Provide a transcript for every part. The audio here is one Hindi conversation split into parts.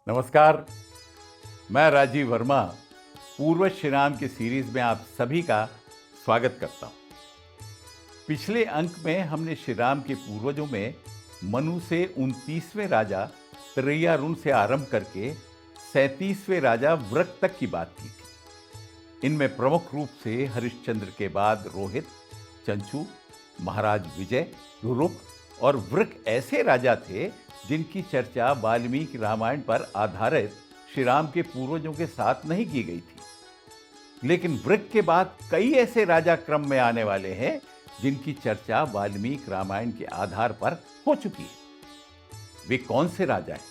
नमस्कार, मैं राजीव वर्मा पूर्वज श्री राम की सीरीज में आप सभी का स्वागत करता हूं। पिछले अंक में हमने श्री राम के पूर्वजों में मनु से 29वें राजा तरैयारुन से आरंभ करके 37वें राजा वृक तक की बात की थी। इनमें प्रमुख रूप से हरिश्चंद्र के बाद रोहित, चंचू, महाराज विजय, रुरुक और वृक ऐसे राजा थे जिनकी चर्चा वाल्मीकि रामायण पर आधारित श्री राम के पूर्वजों के साथ नहीं की गई थी। लेकिन वृक के बाद कई ऐसे राजा क्रम में आने वाले हैं जिनकी चर्चा वाल्मीकि रामायण के आधार पर हो चुकी है। वे कौन से राजा हैं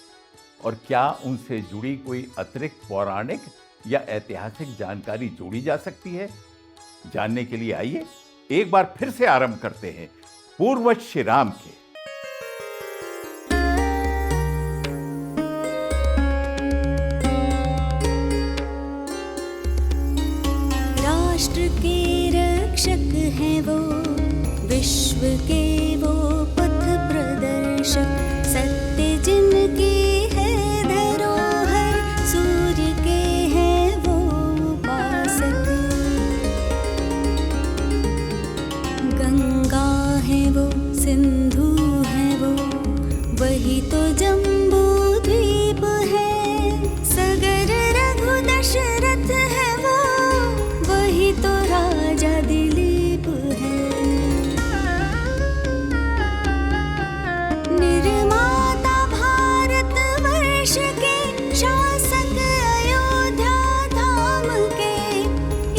और क्या उनसे जुड़ी कोई अतिरिक्त पौराणिक या ऐतिहासिक जानकारी जोड़ी जा सकती है? जानने के लिए आइए एक बार फिर से आरंभ करते हैं पूर्वज श्री राम के। राष्ट्र के रक्षक हैं वो, विश्व के वो पथ प्रदर्शक, सत्य जिनके है धरोहर, सूर्य के हैं वो उपासक। गंगा है वो, सिंधु है वो, वही तो जम्बू द्वीप है, सगर रघु दशरथ है वो, वही तो राजा दिलीप है। निर्माता भारत वर्ष के, शासक अयोध्या धाम के,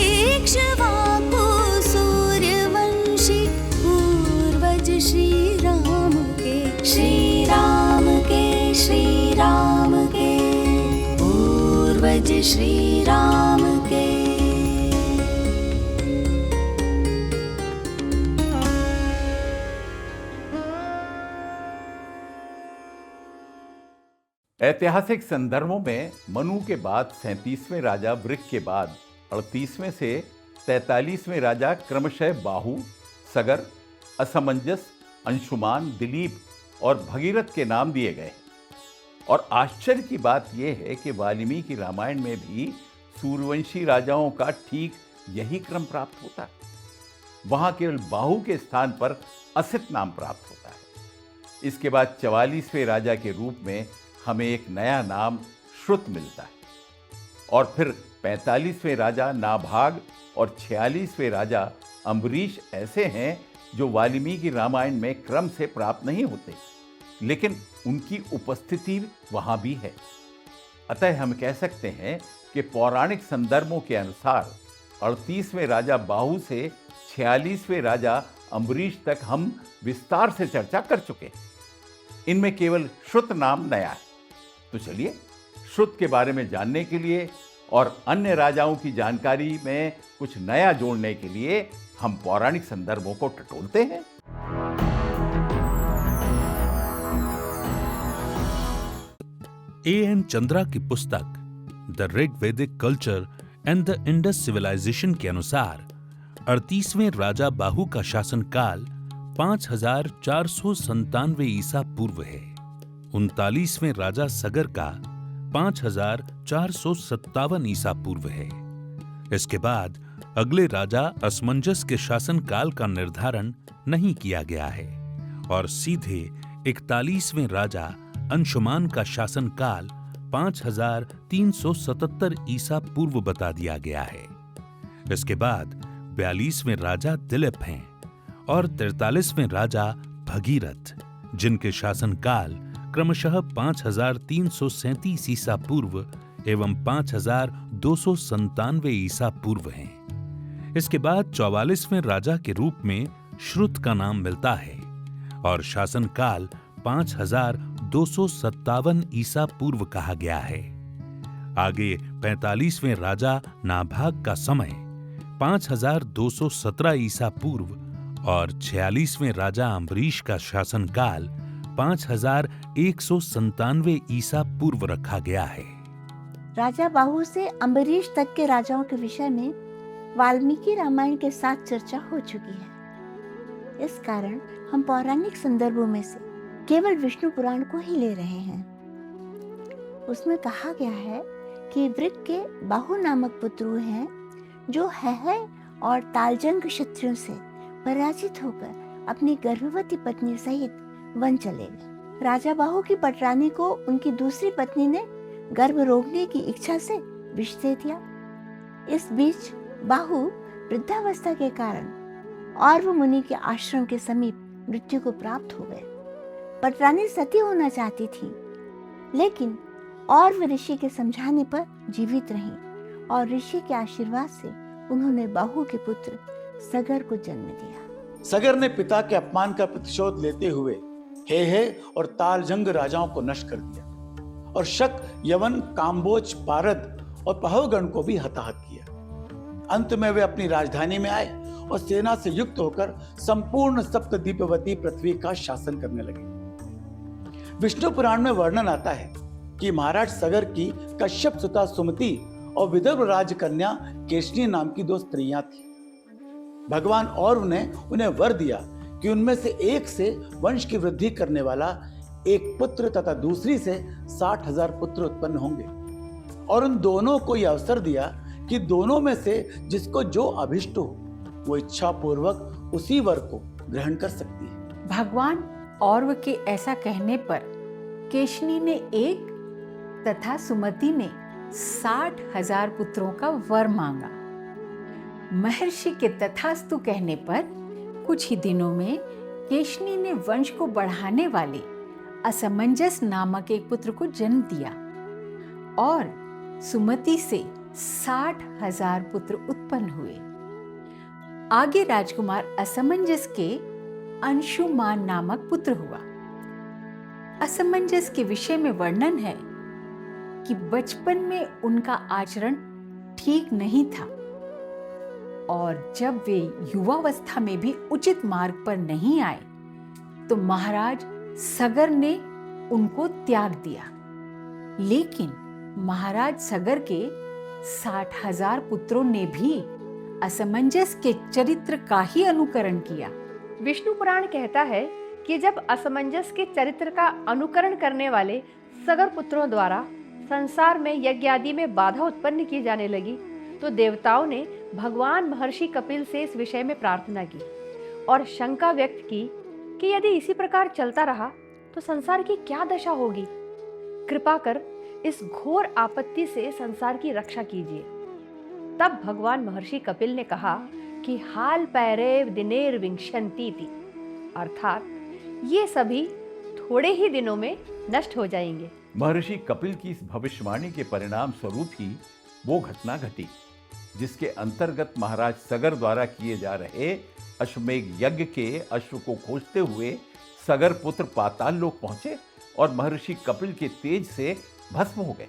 इक्ष्वाकु सूर्यवंशी, पूर्वज श्री राम के, श्री राम के, श्री राम के, पूर्वज श्री राम के। ऐतिहासिक संदर्भों में मनु के बाद 37वें राजा वृक के बाद 38वें से 43वें राजा क्रमशः बाहु, सगर, असमंजस, अंशुमान, दिलीप और भगीरथ के नाम दिए गए। और आश्चर्य की बात यह है कि वाल्मीकि रामायण में भी सूर्यवंशी राजाओं का ठीक यही क्रम प्राप्त होता है। वहां केवल बाहु के स्थान पर असित नाम प्राप्त होता है। इसके बाद 44वें राजा के रूप में हमें एक नया नाम श्रुत मिलता है। और फिर 45वें राजा नाभाग और 46वें राजा अम्बरीश ऐसे हैं जो वाल्मीकि रामायण में क्रम से प्राप्त नहीं होते, लेकिन उनकी उपस्थिति वहां भी है। अतः हम कह सकते हैं कि पौराणिक संदर्भों के अनुसार 38वें राजा बाहु से 46वें राजा अम्बरीश तक हम विस्तार से चर्चा कर चुके हैं। इनमें केवल श्रुत नाम नया है। तो चलिए श्रुत के बारे में जानने के लिए और अन्य राजाओं की जानकारी में कुछ नया जोड़ने के लिए हम पौराणिक संदर्भों को टटोलते हैं। A.N. चंद्रा की पुस्तक the Rigvedic culture and the Indus civilisation के अनुसार 38वें राजा बाहु का शासनकाल 5497 ईसा पूर्व है। 39वें राजा सगर का 5457 ईसा पूर्व है। इसके बाद अगले राजा असमंजस के शासनकाल का निर्धारण नहीं किया गया है और सीधे 41वें राजा अंशुमान का शासनकाल 5377 ईसा पूर्व बता दिया गया है। इसके बाद 42वें राजा दिलीप हैं और 43वें राजा भगीरथ, जिनके शासनकाल क्रमशः 5337 ईसा पूर्व एवं 5297 ईसा पूर्व हैं। इसके बाद 44वें राजा के रूप में श्रुत का नाम मिलता है और शासनकाल 5257 ईसा पूर्व कहा गया है। आगे 45वें राजा नाभाग का समय 5217 ईसा पूर्व और 46वें राजा अम्बरीश का शासनकाल 5197 ईसा पूर्व रखा गया है। राजा बाहु से अम्बरीश तक के राजाओं के विषय में वाल्मीकि रामायण के साथ चर्चा हो चुकी है। इस कारण हम पौराणिक संदर्भों में से केवल विष्णु पुराण को ही ले रहे हैं। उसमें कहा गया है कि वृक के बाहु नामक पुत्र हैं जो है और तालजंग क्षत्रियों से पराजित होकर अपनी गर्भवती पत्नी सहित वन चले गए। राजा बाहु की पटरानी को उनकी दूसरी पत्नी ने गर्भ रोकने की इच्छा से विष दे दिया। इस बीच बाहु वृद्धावस्था के कारण और मुनि के आश्रम के समीप मृत्यु को प्राप्त हो गए। पटरानी सती होना चाहती थी, लेकिन और ऋषि के समझाने पर जीवित रही और ऋषि के आशीर्वाद से उन्होंने बाहु के पुत्र सगर को जन्म दिया। सगर ने पिता के अपमान का प्रतिशोध लेते हुए हे और तालजंग राजाओं को नष्ट कर दिया और शक, यवन, काम्बोज, पारद और पहवगण को भी हताहत किया। अंत में वे अपनी राजधानी में आए और सेना से युक्त होकर संपूर्ण सप्तद्वीपवती पृथ्वी का शासन करने लगे। विष्णु पुराण में वर्णन आता है कि महाराज सगर की कश्यप सुता सुमति और विदर्भ राजकन्या केशनी नाम की 2 स्त्रियां थी। भगवान और उन्हें वर दिया कि उनमें से एक से वंश की वृद्धि करने वाला एक पुत्र तथा दूसरी से 60,000 पुत्र उत्पन्न होंगे, और उन दोनों को यह अवसर दिया कि दोनों में से जिसको जो अभिष्ट हो वो इच्छा पूर्वक उसी वर को ग्रहण कर सकती है। भगवान और्व के ऐसा कहने पर केशनी ने 1 तथा सुमति ने 60,000 पुत्रों का वर मांगा। महर्षि के तथास्तु कहने पर कुछ ही दिनों में केशनी ने वंश को बढ़ाने वाले असमंजस नामक एक पुत्र को जन्म दिया और सुमति से 60,000 पुत्र उत्पन्न हुए। आगे राजकुमार असमंजस के अंशुमान नामक पुत्र हुआ। असमंजस के विषय में वर्णन है कि बचपन में उनका आचरण ठीक नहीं था और जब वे युवावस्था में भी उचित मार्ग पर नहीं आए तो महाराज सगर ने उनको त्याग दिया। लेकिन महाराज सगर के 60,000 पुत्रों ने भी असमंजस के चरित्र का ही अनुकरण किया। विष्णु पुराण कहता है कि जब असमंजस के चरित्र का अनुकरण करने वाले सगर पुत्रों द्वारा संसार में यज्ञ आदि में बाधा उत्पन्न की जाने लगी तो देवताओं ने भगवान महर्षि कपिल से इस विषय में प्रार्थना की और शंका व्यक्त की कि यदि इसी प्रकार चलता रहा तो संसार की क्या दशा होगी। कृपा कर इस घोर आपत्ति से संसार की रक्षा कीजिए। तब भगवान महर्षि कपिल ने कहा कि हाल पैरेव दिनेर विंशंती थी, अर्थात ये सभी थोड़े ही दिनों में नष्ट हो जाएंगे। महर्षि कपिल की इस भविष्यवाणी के परिणाम स्वरूप ही वो घटना घटी जिसके अंतर्गत महाराज सगर द्वारा किए जा रहे अश्वमेघ यज्ञ के अश्व को खोजते हुए सगर पुत्र पाताल लोक पहुंचे और महर्षि कपिल के तेज से भस्म हो गए।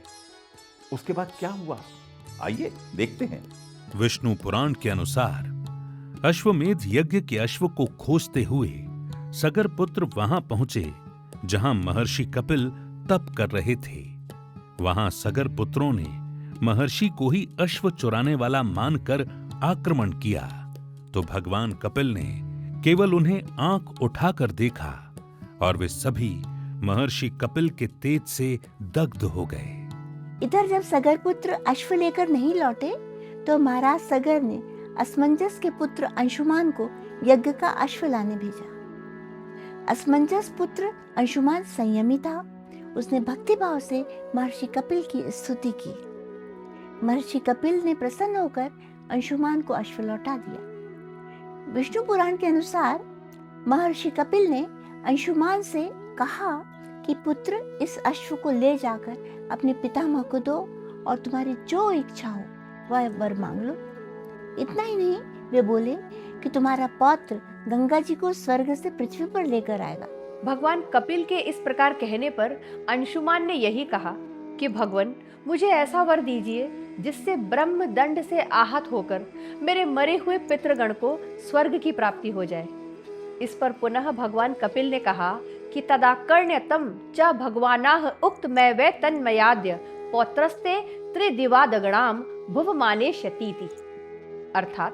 उसके बाद क्या हुआ, आइए देखते हैं। विष्णु पुराण के अनुसार अश्वमेध यज्ञ के अश्व को खोजते हुए सगर पुत्र वहां पहुंचे जहां महर्षि कपिल तप कर रहे थे। वहां सगर पुत्रों ने महर्षि को ही अश्व चुराने वाला मानकर आक्रमण किया तो भगवान कपिल ने केवल उन्हें आंख उठाकर देखा और वे सभी महर्षि कपिल के तेज से दग्ध हो गए। इधर जब सगर पुत्र अश्व लेकर नहीं लौटे तो महाराज सगर ने असमंजस के पुत्र अंशुमान को यज्ञ का अश्व लाने भेजा। असमंजस पुत्र अंशुमान संयमी था। उसने भक्तिभाव से महर्षि कपिल की स्तुति की। महर्षि कपिल ने प्रसन्न होकर अंशुमान को अश्व लौटा दिया। विष्णु पुराण के अनुसार महर्षि कपिल ने अंशुमान से कहा कि पुत्र इस अश्व को ले जाकर अपने पितामह को दो और तुम्हारी जो इच्छा हो वह वर मांग लो। इतना ही नहीं, वे बोले कि तुम्हारा पौत्र गंगा जी को स्वर्ग से पृथ्वी पर लेकर आएगा। भगवान कपिल के इस प्रकार कहने पर अंशुमान ने यही कहा कि भगवान मुझे ऐसा वर दीजिए जिससे ब्रह्म दंड से आहत होकर मेरे मरे हुए पितृगण को स्वर्ग की प्राप्ति हो जाए। इस पर पुनः भगवान कपिल ने कहा कि तदाकर्ण्यतम च भगवानाह उक्त मै वै तन्मयाद्य पौत्रस्ते त्रिदिवादगणाम भुवमाने शतीति। अर्थात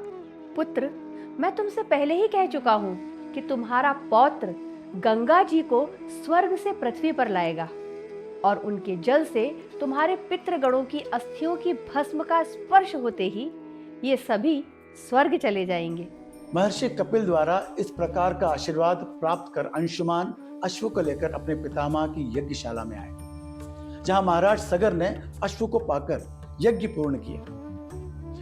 पुत्र, मैं तुमसे पहले ही कह चुका हूँ कि तुम्हारा पौत्र गंगा जी को स्वर्ग से पृथ्वी पर लाएगा। और उनके जल से तुम्हारे पितृगणों की अस्थियों की भस्म का स्पर्श होते ही ये सभी स्वर्ग चले जाएंगे। महर्षि कपिल द्वारा इस प्रकार का आशीर्वाद प्राप्त कर अंशुमान अश्व को लेकर अपने पितामह की यज्ञशाला में आए, जहां महाराज सगर ने अश्व को पाकर यज्ञ पूर्ण किया।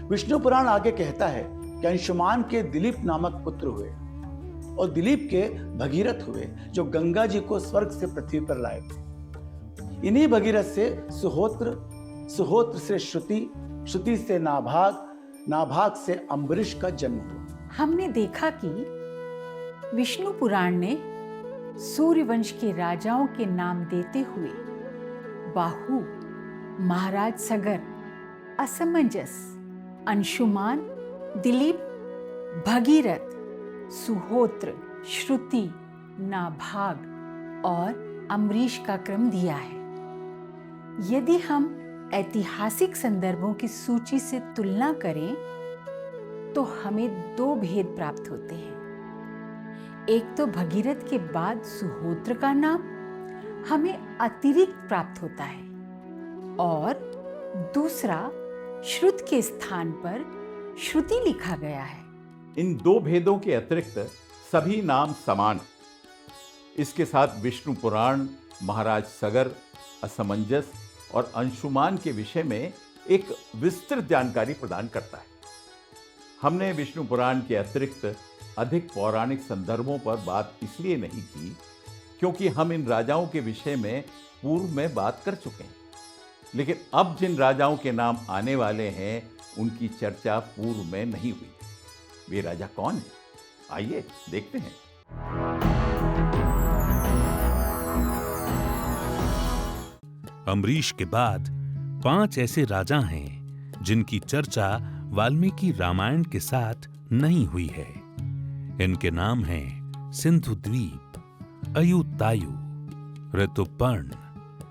विष्णु पुराण आगे कहता है कि अंशुमान के दिलीप नामक पुत्र हुए और दिलीप के भगीरथ हुए, जो गंगा जी को स्वर्ग से पृथ्वी पर लाए थे। इन्हीं भगीरथ से सुहोत्र, सुहोत्र से श्रुति, श्रुति से नाभाग, नाभाग से अम्बरीश का जन्म हुआ। हमने देखा कि विष्णु पुराण ने सूर्यवंश के राजाओं के नाम देते हुए बाहु, महाराज सगर, असमंजस, अंशुमान, दिलीप, भगीरथ, सुहोत्र, श्रुति, नाभाग और अम्बरीश का क्रम दिया है। यदि हम ऐतिहासिक संदर्भों की सूची से तुलना करें तो हमें दो भेद प्राप्त होते हैं। एक तो भगीरथ के बाद सुहोत्र का नाम हमें अतिरिक्त प्राप्त होता है और दूसरा श्रुत के स्थान पर श्रुति लिखा गया है। इन दो भेदों के अतिरिक्त सभी नाम समान। इसके साथ विष्णु पुराण महाराज सगर, असमंजस और अंशुमान के विषय में एक विस्तृत जानकारी प्रदान करता है। हमने विष्णु पुराण के अतिरिक्त अधिक पौराणिक संदर्भों पर बात इसलिए नहीं की क्योंकि हम इन राजाओं के विषय में पूर्व में बात कर चुके हैं, लेकिन अब जिन राजाओं के नाम आने वाले हैं उनकी चर्चा पूर्व में नहीं हुई। वे राजा कौन हैं? आइए देखते हैं। अम्बरीश के बाद 5 ऐसे राजा हैं जिनकी चर्चा वाल्मीकि रामायण के साथ नहीं हुई है। इनके नाम हैं सिंधुद्वीप, अयुतायु, ऋतुपर्ण,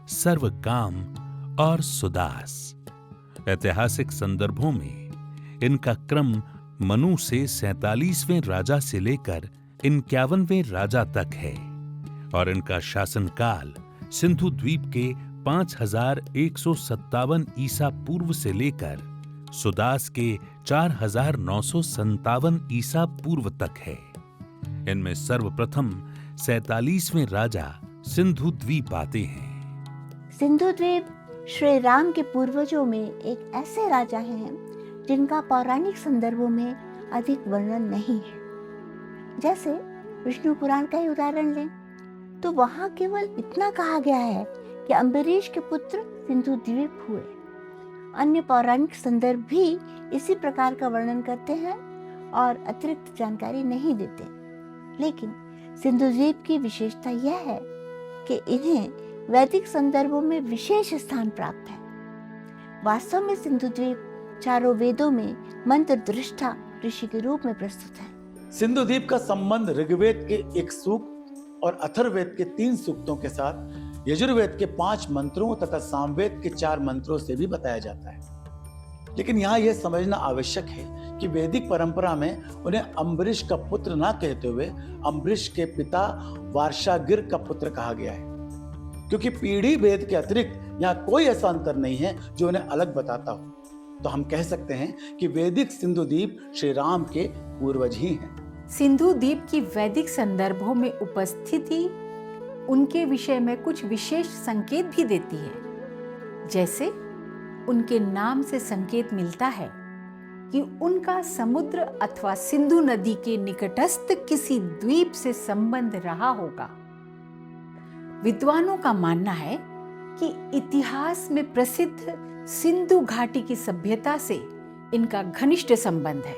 सर्वकाम और सुदास। ऐतिहासिक संदर्भों में इनका क्रम मनु से 47वें राजा से लेकर 51वें राजा तक है और इनका शासनकाल सिंधु द्वीप के 5157 ईसा पूर्व से लेकर सुदास के 4957 ईसा पूर्व तक है। इनमें सर्वप्रथम 47वें राजा सिंधु द्वीप आते हैं। सिंधु द्वीप श्री राम के पूर्वजों में एक ऐसे राजा हैं जिनका पौराणिक संदर्भों में अधिक वर्णन नहीं है। जैसे विष्णु पुराण का ही उदाहरण लें तो वहां केवल इतना कहा गया है कि अम्बरीश के पुत्र सिंधु द्वीप हुए। अन्य पौराणिक संदर्भ भी इसी प्रकार का वर्णन करते हैं और अतिरिक्त जानकारी नहीं देते। लेकिन सिंधु द्वीप की विशेषता यह है कि इन्हें वैदिक संदर्भों में विशेष स्थान प्राप्त है। वास्तव में सिंधु द्वीप चारों वेदों में मंत्र दृष्टा ऋषि के रूप में प्रस्तुत है। सिंधु द्वीप का संबंध ऋग्वेद के 1 सूक्त और अथर्ववेद के 3 सूक्तों के साथ यजुर्वेद के 5 मंत्रों तथा सामवेद के 4 मंत्रों से भी बताया जाता है। लेकिन यहाँ यह समझना आवश्यक है कि वैदिक परंपरा में उन्हें अम्बरीश का पुत्र ना कहते हुए अम्बरीश के पिता वार्षागिर का पुत्र कहा गया है, क्योंकि पीढ़ी भेद के अतिरिक्त यहाँ कोई ऐसा अंतर नहीं है जो उन्हें अलग बताता हो। तो हम कह सकते हैं कि वैदिक सिंधु द्वीप श्री राम के पूर्वज ही हैं। सिंधु द्वीप की वैदिक संदर्भों में उपस्थिति उनके विषय में कुछ विशेष संकेत भी देती है। जैसे उनके नाम से संकेत मिलता है कि उनका समुद्र अथवा सिंधु नदी के निकटस्थ किसी द्वीप से संबंध रहा होगा। विद्वानों का मानना है कि इतिहास में प्रसिद्ध सिंधु घाटी की सभ्यता से इनका घनिष्ठ संबंध है,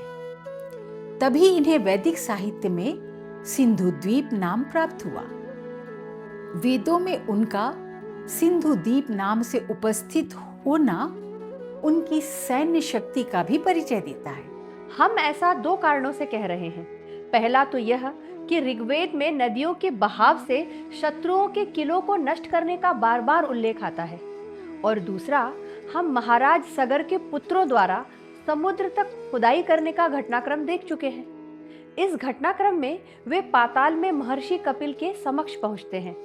तभी इन्हें वैदिक साहित्य में सिंधु द्वीप नाम प्राप्त हुआ। वेदों में उनका सिंधु द्वीप नाम से उपस्थित होना उनकी सैन्य शक्ति का भी परिचय देता है। हम ऐसा 2 कारणों से कह रहे हैं। पहला तो यह कि ऋग्वेद में नदियों के बहाव से शत्रुओं के किलों को नष्ट करने का बार बार उल्लेख आता है, और दूसरा हम महाराज सगर के पुत्रों द्वारा समुद्र तक खुदाई करने का घटनाक्रम देख चुके हैं। इस घटनाक्रम में वे पाताल में महर्षि कपिल के समक्ष पहुंचते हैं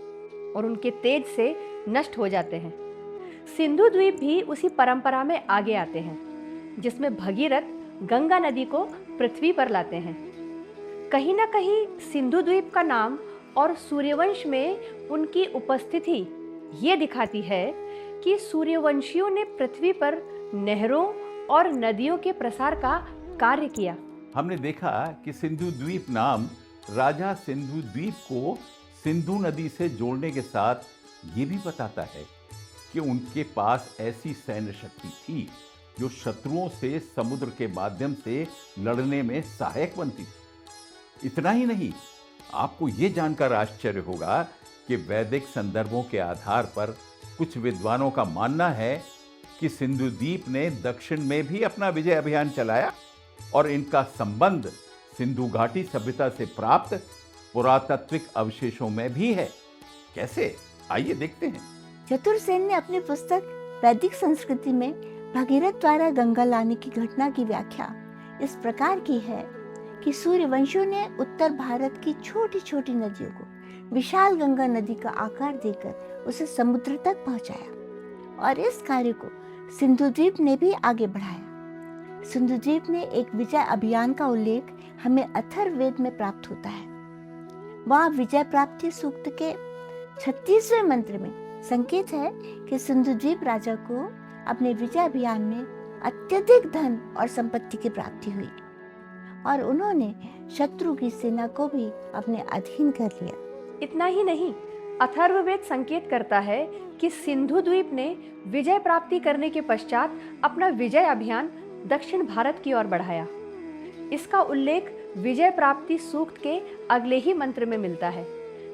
और उनके तेज से नष्ट हो जाते हैं। सिंधु द्वीप भी उसी परंपरा में आगे आते हैं, जिसमें भगीरथ गंगा नदी को पृथ्वी पर लाते हैं। कहीं ना कहीं सिंधु द्वीप का नाम और सूर्यवंश में उनकी उपस्थिति ये दिखाती है कि सूर्यवंशियों ने पृथ्वी पर नहरों और नदियों के प्रसार का कार्य किया। हमने देखा कि सिंधु द्वीप नाम राजा सिंधु द्वीप को सिंधु नदी से जोड़ने के साथ ये भी बताता है कि उनके पास ऐसी सैन्य शक्ति थी जो शत्रुओं से समुद्र के माध्यम से लड़ने में सहायक बनती थी। इतना ही नहीं, आपको ये जानकर आश्चर्य होगा कि वैदिक संदर्भों के आधार पर कुछ विद्वानों का मानना है कि सिंधु द्वीप ने दक्षिण में भी अपना विजय अभियान चलाया और इनका संबंध सिंधु घाटी सभ्यता से प्राप्त पुरातात्विक अवशेषों में भी है। कैसे, आइए देखते हैं। चतुरसेन ने अपनी पुस्तक वैदिक संस्कृति में भगीरथ द्वारा गंगा लाने की घटना की व्याख्या इस प्रकार की है कि सूर्यवंशियों ने उत्तर भारत की छोटी छोटी नदियों को विशाल गंगा नदी का आकार देकर उसे समुद्र तक पहुंचाया और इस कार्य को सिंधु द्वीप ने भी आगे बढ़ाया। सिंधु द्वीप में एक विजय अभियान का उल्लेख हमें अथर्ववेद में प्राप्त होता है। वहाँ विजय प्राप्ति सूक्त के 36वें मंत्र में संकेत है कि सिंधु द्वीप राजा को अपने विजय अभियान में अत्यधिक धन और संपत्ति की प्राप्ति हुई और उन्होंने शत्रु की सेना को भी अपने अधीन कर लिया। इतना ही नहीं, अथर्ववेद संकेत करता है कि सिंधु द्वीप ने विजय प्राप्ति करने के पश्चात अपना विजय अभियान दक्षिण भारत की ओर बढ़ाया। इसका उल्लेख विजय प्राप्ति सूक्त के अगले ही मंत्र में मिलता है,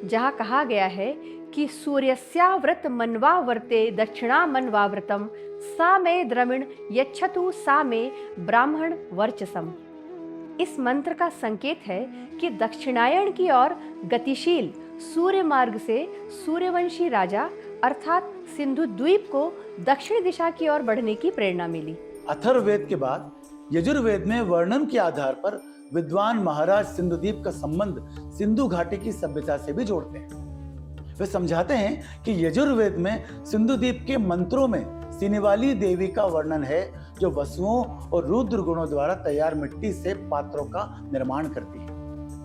जहाँ कहा गया है कि सूर्यस्याव्रत मनवावर्ते दक्षिणा मनवाव्रतम सा मे द्रविण यच्छतु सा मे ब्राह्मण वर्चसम। इस मंत्र का संकेत है कि दक्षिणायन की ओर गतिशील सूर्य मार्ग से सूर्यवंशी राजा अर्थात सिंधु द्वीप को दक्षिण दिशा की ओर बढ़ने की प्रेरणा मिली। अथर्ववेद के बाद यजुर्वेद में वर्णन के आधार पर विद्वान महाराज सिंधु द्वीप का संबंध सिंधु घाटी की सभ्यता से भी जोड़ते हैं। वे समझाते हैं कि यजुर्वेद में सिंधु द्वीप के मंत्रों में सिनेवाली देवी का वर्णन है, जो वसुओं और रुद्र गुणों द्वारा तैयार मिट्टी से पात्रों का निर्माण करती है।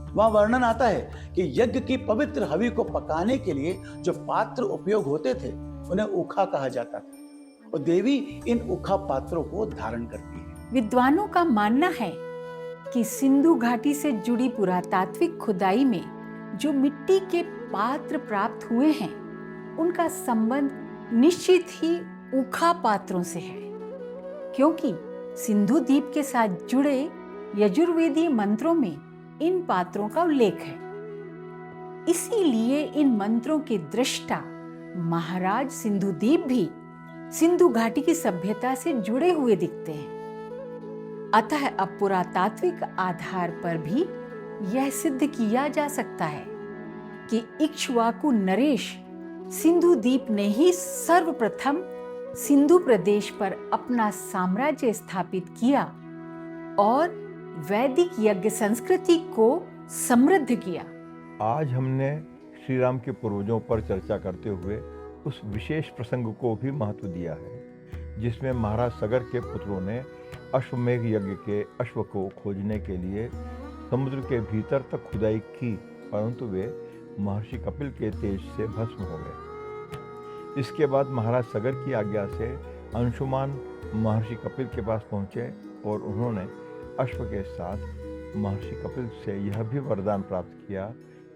वहां वर्णन आता है कि यज्ञ की पवित्र हवि को पकाने के लिए जो पात्र उपयोग होते थे उन्हें उखा कहा जाता था और देवी इन उखा पात्रों को धारण करती है। विद्वानों का मानना है कि सिंधु घाटी से जुड़ी पुरातात्विक खुदाई में जो मिट्टी के पात्र प्राप्त हुए हैं उनका संबंध निश्चित ही उखा पात्रों से है, क्योंकि सिंधु द्वीप के साथ जुड़े यजुर्वेदीय मंत्रों में इन पात्रों का उल्लेख है। इसीलिए इन मंत्रों के दृष्टा महाराज सिंधु द्वीप भी सिंधु घाटी की सभ्यता से जुड़े हुए दिखते हैं। अतः अब पुरातात्विक आधार पर भी यह सिद्ध किया जा सकता है कि इक्ष्वाकु नरेश सिंधु द्वीप ने ही सर्वप्रथम सिंधु प्रदेश पर अपना साम्राज्य स्थापित किया और वैदिक यज्ञ संस्कृति को समृद्ध किया। आज हमने श्री राम के पूर्वजों पर चर्चा करते हुए उस विशेष प्रसंग को भी महत्व दिया है, जिसमें महाराज सगर के पुत्रों ने अश्वमेघ यज्ञ के अश्व को खोजने के लिए समुद्र के भीतर तक खुदाई की, परंतु वे महर्षि कपिल के तेज से भस्म हो गए। इसके बाद महाराज सगर की आज्ञा से अंशुमान महर्षि कपिल के पास पहुँचे और उन्होंने अश्व के साथ महर्षि कपिल से यह भी वरदान प्राप्त किया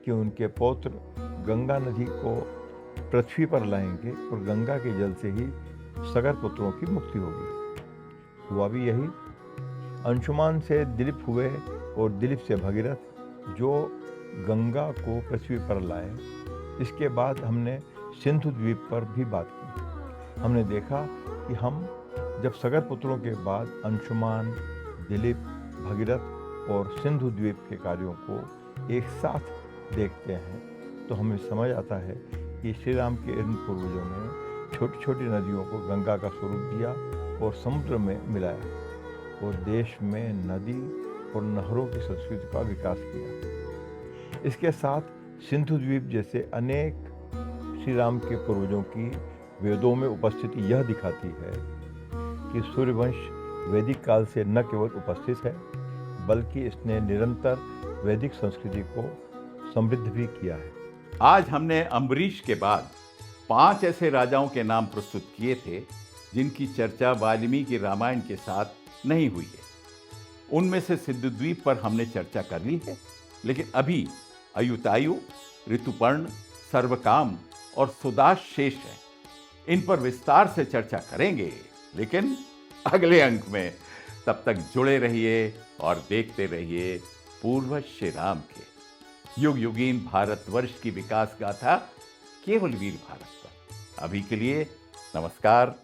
कि उनके पौत्र गंगा नदी को पृथ्वी पर लाएंगे और गंगा के जल से ही सगर पुत्रों की मुक्ति होगी। हुआ भी यही। अंशुमान से दिलीप हुए और दिलीप से भगीरथ, जो गंगा को पृथ्वी पर लाए। इसके बाद हमने सिंधु द्वीप पर भी बात की। हमने देखा कि हम जब सगर पुत्रों के बाद अंशुमान, दिलीप, भगीरथ और सिंधु द्वीप के कार्यों को एक साथ देखते हैं तो हमें समझ आता है कि श्री राम के इन पूर्वजों ने छोटी छोटी नदियों को गंगा का स्वरूप दिया और समुद्र में मिलाया और देश में नदी और नहरों की संस्कृति का विकास किया। इसके साथ सिंधु द्वीप जैसे अनेक श्री राम के पूर्वजों की वेदों में उपस्थिति यह दिखाती है कि सूर्यवंश वैदिक काल से न केवल उपस्थित है, बल्कि इसने निरंतर वैदिक संस्कृति को समृद्ध भी किया है। आज हमने अम्बरीश के बाद 5 ऐसे राजाओं के नाम प्रस्तुत किए थे जिनकी चर्चा वाल्मीकि रामायण के साथ नहीं हुई है। उनमें से सिद्धद्वीप पर हमने चर्चा कर ली है, लेकिन अभी अयुतायु, ऋतुपर्ण, सर्वकाम और सुदास शेष है। इन पर विस्तार से चर्चा करेंगे, लेकिन अगले अंक में। तब तक जुड़े रहिए और देखते रहिए पूर्वज श्री राम के युग युगीन भारतवर्ष की विकास गाथा केवल वीर भारत पर। अभी के लिए नमस्कार।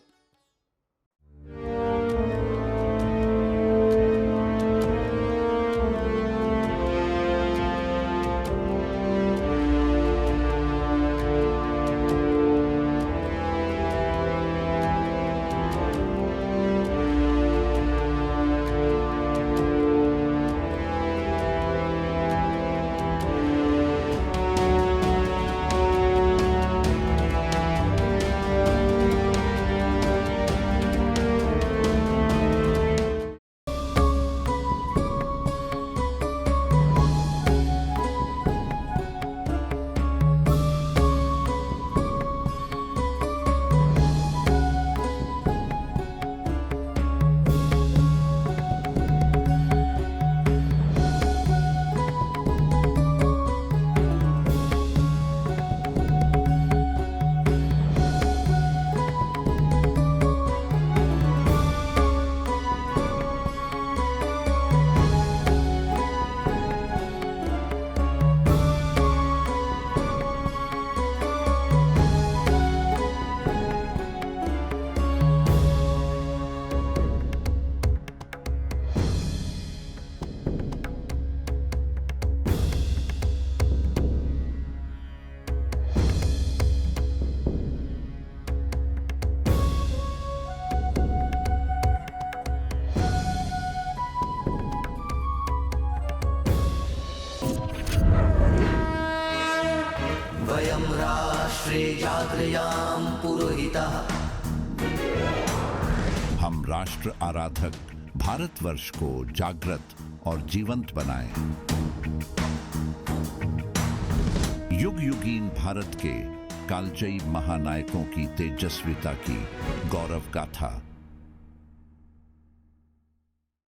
वयं राष्ट्रे जागृयां पुरोहितः। हम राष्ट्र आराधक भारतवर्ष को जागृत और जीवंत बनाएं। युग युगीन भारत के कालजयी महानायकों की तेजस्विता की गौरव गाथा